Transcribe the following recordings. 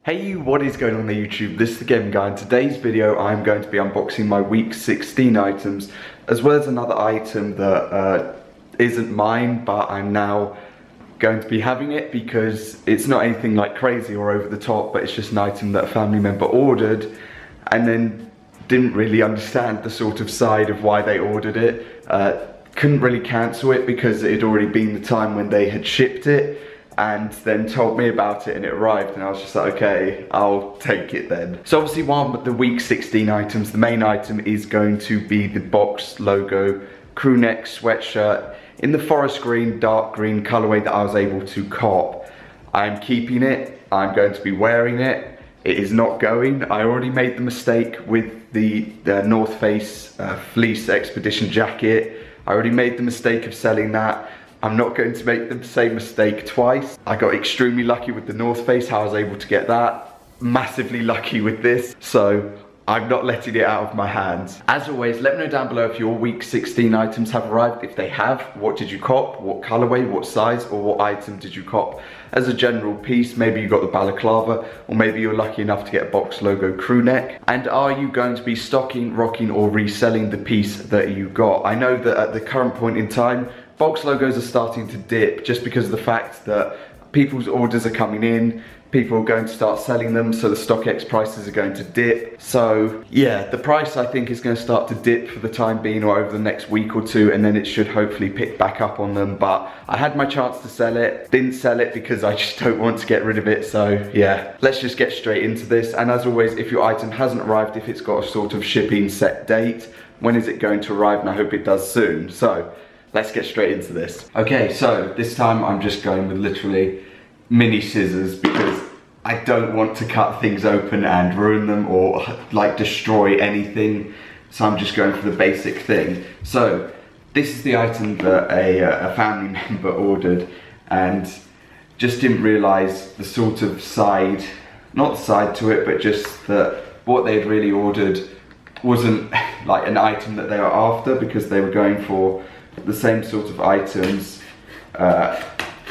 Hey you, what is going on there YouTube? This is the Gaming Guy. In today's video I'm going to be unboxing my week 16 items, as well as another item that isn't mine, but I'm now going to be having it because it's not anything like crazy or over the top, but it's just an item that a family member ordered and then didn't really understand the sort of side of why they ordered it. Couldn't really cancel it because it had already been the time when they had shipped it, and then told me about it and it arrived, and I was just like, okay, I'll take it then. So obviously one of the week 16 items, the main item is going to be the box logo Crewneck sweatshirt in the forest green, dark green colorway that I was able to cop. I'm keeping it, I'm going to be wearing it. It is not going. I already made the mistake with the North Face fleece expedition jacket. I already made the mistake of selling that. I'm not going to make the same mistake twice. I got extremely lucky with the North Face, how I was able to get that. Massively lucky with this, so I'm not letting it out of my hands. As always, let me know down below if your week 16 items have arrived. If they have, what did you cop? What colorway, what size, or what item did you cop? As a general piece, maybe you got the Balaclava, or maybe you're lucky enough to get a box logo Crewneck. And are you going to be stocking, rocking, or reselling the piece that you got? I know that at the current point in time, box logos are starting to dip just because of the fact that people's orders are coming in, people are going to start selling them, so the StockX prices are going to dip. So yeah, the price I think is going to start to dip for the time being, or over the next week or two, and then it should hopefully pick back up on them. But I had my chance to sell it, didn't sell it because I just don't want to get rid of it. So yeah, let's just get straight into this. And as always, if your item hasn't arrived, if it's got a sort of shipping set date, when is it going to arrive? And I hope it does soon. So let's get straight into this. Okay, so this time I'm just going with literally mini scissors because I don't want to cut things open and ruin them or like destroy anything. So I'm just going for the basic thing. So this is the item that a family member ordered, and just didn't realize the sort of side, not the side to it, but just that what they'd really ordered wasn't like an item that they were after, because they were going for the same sort of items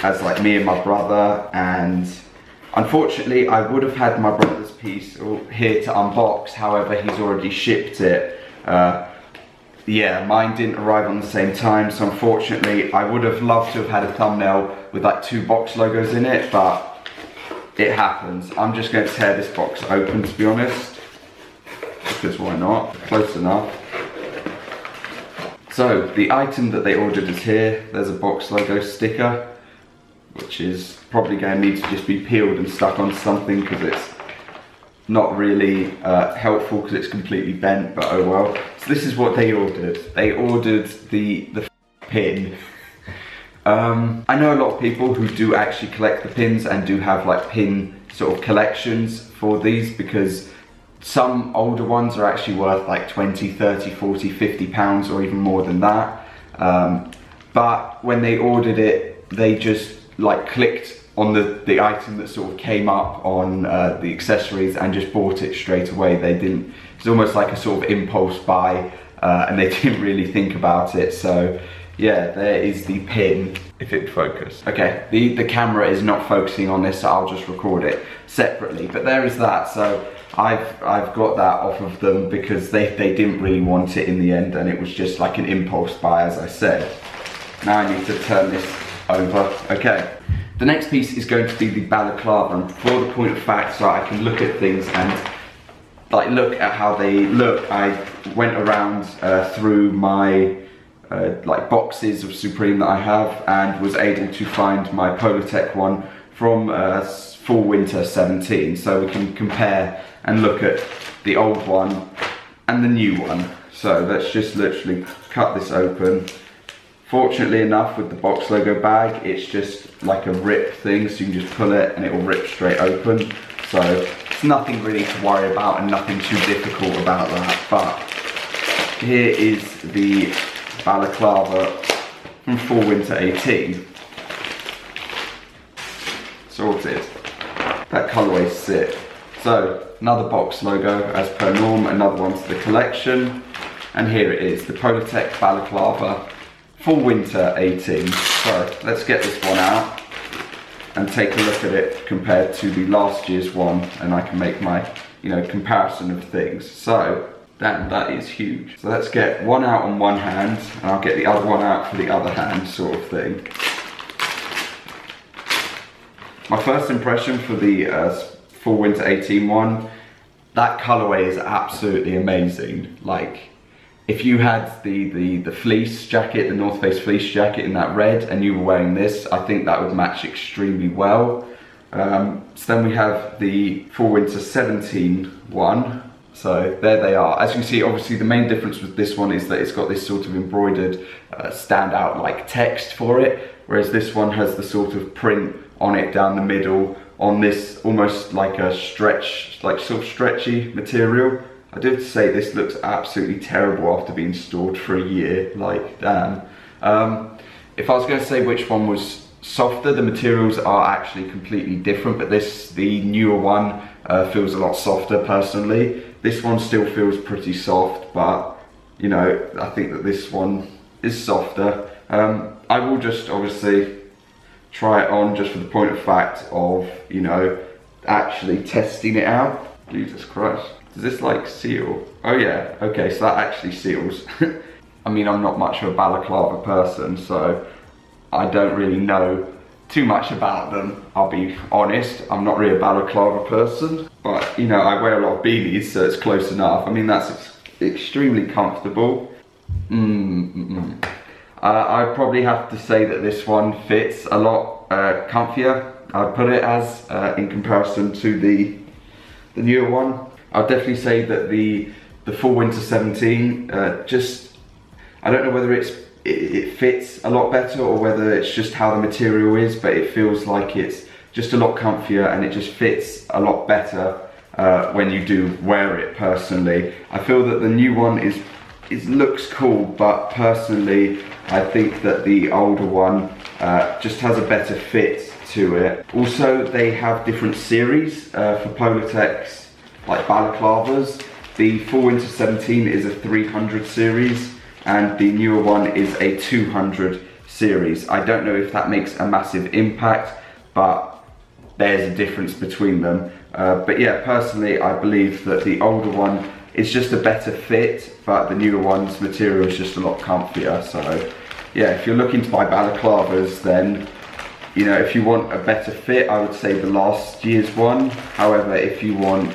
as like me and my brother. And unfortunately I would have had my brother's piece here to unbox, however he's already shipped it. Yeah, mine didn't arrive on the same time, so unfortunately I would have loved to have had a thumbnail with like 2 box logos in it, but it happens. I'm just going to tear this box open, to be honest, because why not? Close enough. So the item that they ordered is here. There's a box logo sticker, which is probably going to need to just be peeled and stuck onto something because it's not really helpful because it's completely bent, but oh well. So this is what they ordered. They ordered the pin. I know a lot of people who do actually collect the pins and do have like pin sort of collections for these, because some older ones are actually worth like 20, 30, 40, 50 pounds or even more than that. But when they ordered it, they just like clicked on the item that sort of came up on the accessories and just bought it straight away. They didn't, it's almost like a sort of impulse buy, and they didn't really think about it. So yeah, there is the pin, if it focus. Okay, the camera is not focusing on this, so I'll just record it separately. But there is that. So I've got that off of them because they didn't really want it in the end, and it was just like an impulse buy, as I said. Now I need to turn this over. Okay, the next piece is going to be the Balaclava, and for the point of fact, so I can look at things and like look at how they look, I went around through my like boxes of Supreme that I have, and was able to find my Polotech one from Fall Winter 17, so we can compare and look at the old one and the new one. So let's just literally cut this open. Fortunately enough, with the box logo bag, it's just like a rip thing, so you can just pull it and it will rip straight open. So it's nothing really to worry about and nothing too difficult about that. But here is the Balaclava from Fall Winter 18. Sorted. That colourway's sick. So another box logo as per norm, another one to the collection, and here it is, the Polotech Balaclava Fall Winter 18. So let's get this one out and take a look at it compared to the last year's one, and I can make my, you know, comparison of things. So, that is huge. So let's get one out on one hand, and I'll get the other one out for the other hand, sort of thing. My first impression for the Fall Winter 18 one, that colorway is absolutely amazing. Like, if you had the fleece jacket, the North Face fleece jacket in that red, and you were wearing this, I think that would match extremely well. So then we have the Fall Winter 17 one. So there they are. As you can see, obviously the main difference with this one is that it's got this sort of embroidered standout like text for it, whereas this one has the sort of print on it down the middle on this almost like a stretch, like sort of stretchy material. I do have to say this looks absolutely terrible after being stored for a year, like damn. If I was going to say which one was softer, the materials are actually completely different, but the newer one feels a lot softer personally. This one still feels pretty soft, but you know, I think that this one is softer. I will just obviously try it on just for the point of fact of, you know, actually testing it out. Jesus Christ. Does this like seal? Oh yeah, okay, so that actually seals. I mean, I'm not much of a balaclava person, so I don't really know too much about them. I'll be honest, I'm not really a balaclava person, but you know, I wear a lot of beanies, so it's close enough. I mean, that's extremely comfortable. I'd probably have to say that this one fits a lot comfier, I'd put it as, in comparison to the newer one. I'd definitely say that the Fall Winter 17, I don't know whether it fits a lot better or whether it's just how the material is, but it feels like it's just a lot comfier and it just fits a lot better when you do wear it personally. I feel that the new one looks cool, but personally I think that the older one just has a better fit to it. Also, they have different series for Polatex, like balaclavas. The Fall Winter 17 is a 300 series and the newer one is a 200 series. I don't know if that makes a massive impact, but there's a difference between them. But yeah, personally I believe that the older one is just a better fit, but the newer one's material is just a lot comfier. So yeah, if you're looking to buy balaclavas, then you know, if you want a better fit, I would say the last year's one. However, if you want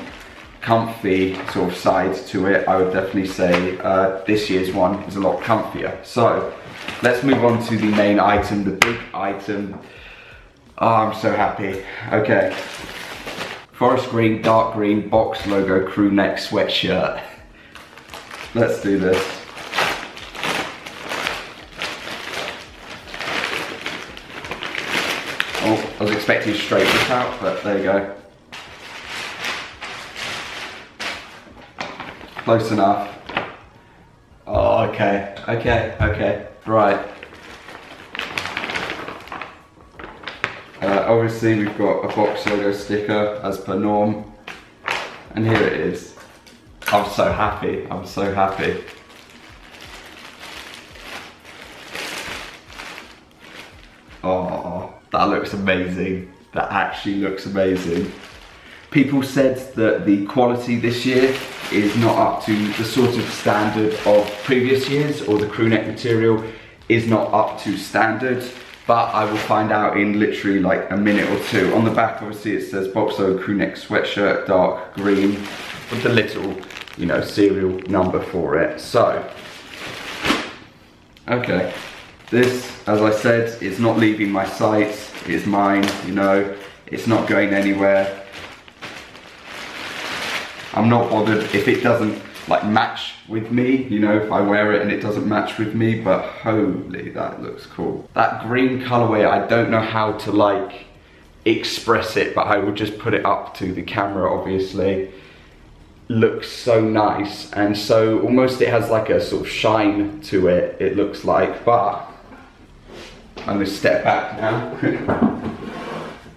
comfy sort of side to it, I would definitely say this year's one is a lot comfier. So let's move on to the main item, the big item. Oh, I'm so happy. Okay, forest green, dark green, box logo crew neck sweatshirt. Let's do this. Oh, I was expecting straight this out, but there you go. Close enough. Oh, okay, right. Obviously we've got a box logo sticker as per norm, and here it is. I'm so happy, I'm so happy. Oh, that looks amazing. That actually looks amazing. People said that the quality this year is not up to the sort of standard of previous years, or the Crewneck material is not up to standard, but I will find out in literally like a minute or two. On the back, obviously it says box logo Crewneck sweatshirt, dark green, with the little, you know, serial number for it. So, okay, this, as I said, is not leaving my sights. It's mine, you know, it's not going anywhere. I'm not bothered if it doesn't like match with me, you know, if I wear it and it doesn't match with me, but holy, that looks cool. That green colorway, I don't know how to like express it, but I will just put it up to the camera, obviously. Looks so nice, and so almost it has like a sort of shine to it, it looks like, but I'm gonna step back now.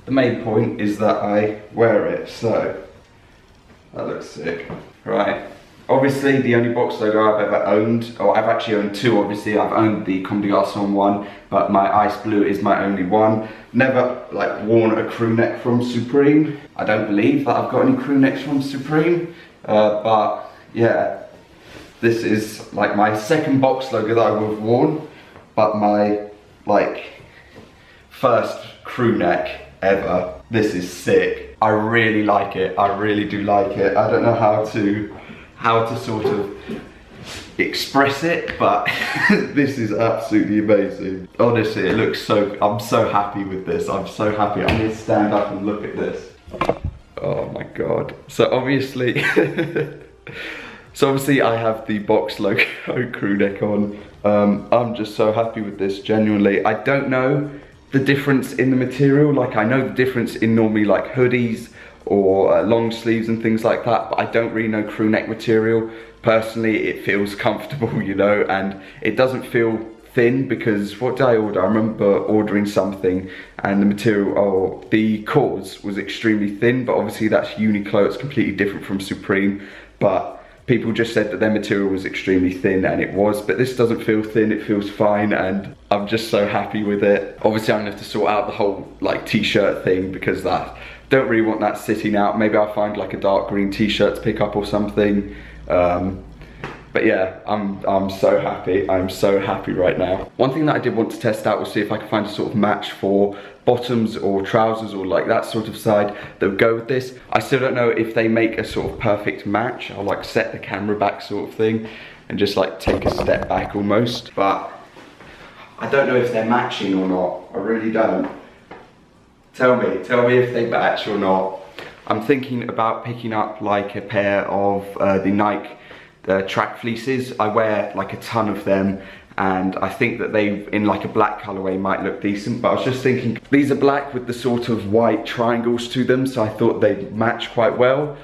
The main point is that I wear it, so that looks sick. Right, Obviously, the only box logo I've ever owned, or I've actually owned two, obviously. I've owned the Comme des Garçons one, but my ice blue is my only one. Never like worn a Crewneck from Supreme. I don't believe that I've got any Crewnecks from Supreme, but yeah, this is like my second box logo that I would have worn, but my like first Crewneck ever. This is sick. I really like it. I really do like it. I don't know how to sort of express it, but this is absolutely amazing. Honestly, it looks so, I'm so happy with this. I'm so happy. I need to stand up and look at this. Oh my god. So obviously I have the box logo Crewneck on. I'm just so happy with this, genuinely. I don't know the difference in the material. Like, I know the difference in normally like hoodies or long sleeves and things like that, but I don't really know Crewneck material. Personally, it feels comfortable, you know, and it doesn't feel thin, because what did I order? I remember ordering something and the material, the cause was extremely thin, but obviously that's Uniqlo, it's completely different from Supreme, but people just said that their material was extremely thin, and it was, but this doesn't feel thin, it feels fine, and I'm just so happy with it. Obviously I'm gonna have to sort out the whole like t-shirt thing, because that, don't really want that sitting out. Maybe I'll find like a dark green t-shirt to pick up or something. But yeah, I'm so happy. I'm so happy right now. One thing that I did want to test out was see if I could find a sort of match for bottoms or trousers or like that sort of side that would go with this. I still don't know if they make a sort of perfect match. I'll like set the camera back sort of thing and just like take a step back almost. But I don't know if they're matching or not. I really don't. Tell me if they match or not. I'm thinking about picking up like a pair of the Nike track fleeces. I wear like a ton of them, and I think that they, in like a black colorway, might look decent. But I was just thinking, these are black with the sort of white triangles to them, so I thought they'd match quite well.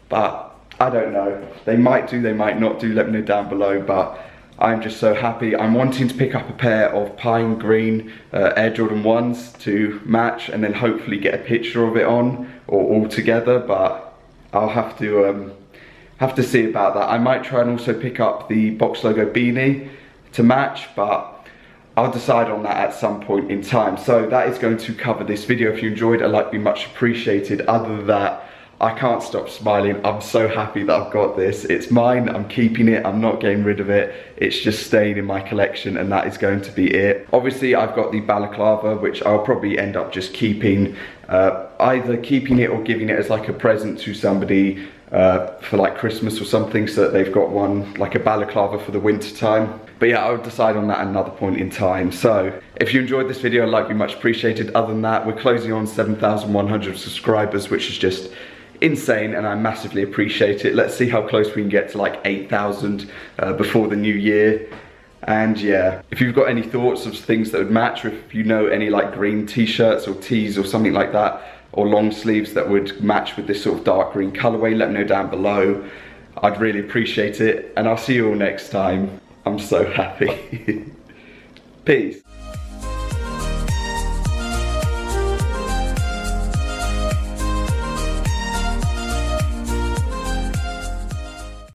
But I don't know. They might do, they might not do. Let me know down below. But I'm just so happy. I'm wanting to pick up a pair of pine green Air Jordan 1s to match, and then hopefully get a picture of it on, or all together, but I'll have to see about that. I might try and also pick up the box logo beanie to match, but I'll decide on that at some point in time. So that is going to cover this video. If you enjoyed, a like would be much appreciated. Other than that, I can't stop smiling. I'm so happy that I've got this. It's mine, I'm keeping it, I'm not getting rid of it. It's just staying in my collection, and that is going to be it. Obviously, I've got the Balaclava, which I'll probably end up just keeping, either keeping it or giving it as like a present to somebody for like Christmas or something, so that they've got one, like a Balaclava for the winter time. But yeah, I'll decide on that at another point in time. So if you enjoyed this video, a like would be much appreciated. Other than that, we're closing on 7,100 subscribers, which is just insane, and I massively appreciate it. Let's see how close we can get to like 8,000 before the new year. And yeah, if you've got any thoughts of things that would match, or if you know any like green t-shirts or tees or something like that, or long sleeves that would match with this sort of dark green colorway, let me know down below. I'd really appreciate it, and I'll see you all next time. I'm so happy. Peace.